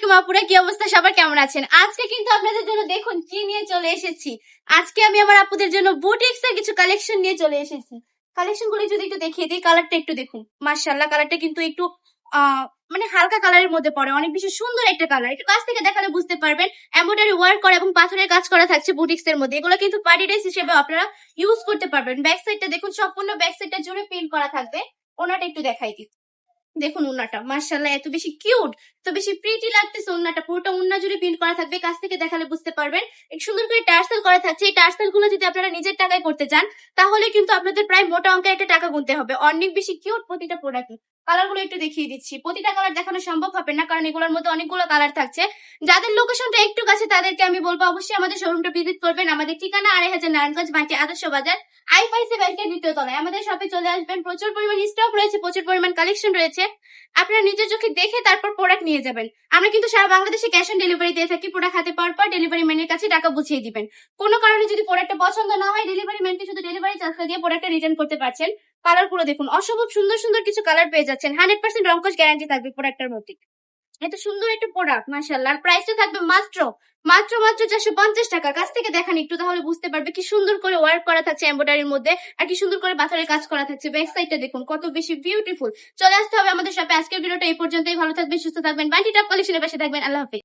আলাইকুম আপুরা, কি অবস্থা সবার, কেমন আছেন? আজকে কিন্তু আপনাদের জন্য দেখুন কি নিয়ে চলে এসেছি। আজকে আমি আমার আপুদের জন্য বুটিক্স এর কিছু কালেকশন নিয়ে চলে এসেছি। কালেকশন গুলো যদি একটু দেখিয়ে দিই, কালারটা একটু দেখুন। মাশাআল্লাহ, কালারটা কিন্তু একটু মানে হালকা কালারের মধ্যে পড়ে, অনেক বেশি সুন্দর একটা কালার। একটু কাছ থেকে দেখালে বুঝতে পারবেন। এমব্রয়ডারি ওয়ার্ক করা এবং পাথরের কাজ করা থাকছে বুটিক্স এর মধ্যে। এগুলো কিন্তু পার্টি ড্রেস হিসেবে আপনারা ইউজ করতে পারবেন। ব্যাক সাইডটা দেখুন, সম্পূর্ণ ব্যাক সাইডটার জন্য প্রিন্ট করা থাকবে। ওনাটা একটু দেখাই দিই। দেখুন উন্নাটা মাশাআল্লাহ এত বেশি কিউট, এত বেশি প্রিটি লাগতেছে। উন্নাটা পুরোটা উন্না জুড়ে প্রিন্ট করা থাকবে। কাছ থেকে দেখালে বুঝতে পারবেন। একটু সুন্দর করে টার্সেল করা থাকছে। এই টার্সেল গুলো যদি আপনারা নিজের টাকায় করতে চান, তাহলে কিন্তু আপনাদের প্রায় মোটা অঙ্কের একটা টাকা গুনতে হবে। অনেক বেশি কিউট প্রতিটা প্রোডাক্ট। কালার গুলো একটু দেখিয়ে দিচ্ছি। প্রতিটা কালার দেখানো সম্ভব হবে না, কারণ এগুলোর মধ্যে অনেকগুলো কালার থাকছে। যাদের লোকেশনটা একটু কাছে তাদেরকে আমি বলবো অবশ্যই আমাদের শোরুমটা ভিজিট করবেন। আমাদের ঠিকানা 2500 নারায়ণগঞ্জ মাটি আদর্শ বাজার, আইপাইসি ব্যাংকের দ্বিতীয় তলায়। আমাদের শপে চলে আসবেন। প্রচুর পরিমাণ স্টক রয়েছে, প্রচুর পরিমাণ কালেকশন রয়েছে। আপনারা নিজের চোখে দেখে তারপর প্রোডাক্ট নিয়ে যাবেন। আমরা কিন্তু সারা বাংলাদেশে ক্যাশ অন ডেলিভারি দিয়ে থাকি। প্রোডাক্ট হাতে পাওয়ার পর ডেলিভারি ম্যানের কাছে টাকা বুঝিয়ে দিবেন। কোনো কারণে যদি প্রোডাক্টটা পছন্দ না হয়, ডেলিভারি ম্যানকে শুধু ডেলিভারি চার্জটা দিয়ে প্রোডাক্টটা রিটার্ন করতে পারছেন। কালার গুলো দেখুন, অসম্ভব সুন্দর সুন্দর কিছু কালার পেয়ে যাচ্ছেন। 100% রংকশ গ্যারান্টি থাকবে প্রোডাক্টের মধ্যে। এত সুন্দর একটা প্রোডাক্ট মাশাআল্লাহ। আর প্রাইসটা থাকবে মাত্র মাত্র মাত্র 450 টাকা। কাছ থেকে দেখান একটু, তাহলে বুঝতে পারবে কি সুন্দর করে ওয়ার্ক করা থাকছে এমব্রয়ডারির মধ্যে, আর কি সুন্দর করে পাথরের কাজ করা থাকছে। ব্যাক সাইডটা দেখুন কত বেশি বিউটিফুল। চলে আসতে হবে আমাদের শপে। আজকের ভিডিওটা এই পর্যন্তই। ভালো থাকবেন, সুস্থ থাকবেন, বান্টি টপ কালেকশনের পাশে থাকবেন। আল্লাহ হাফেজ।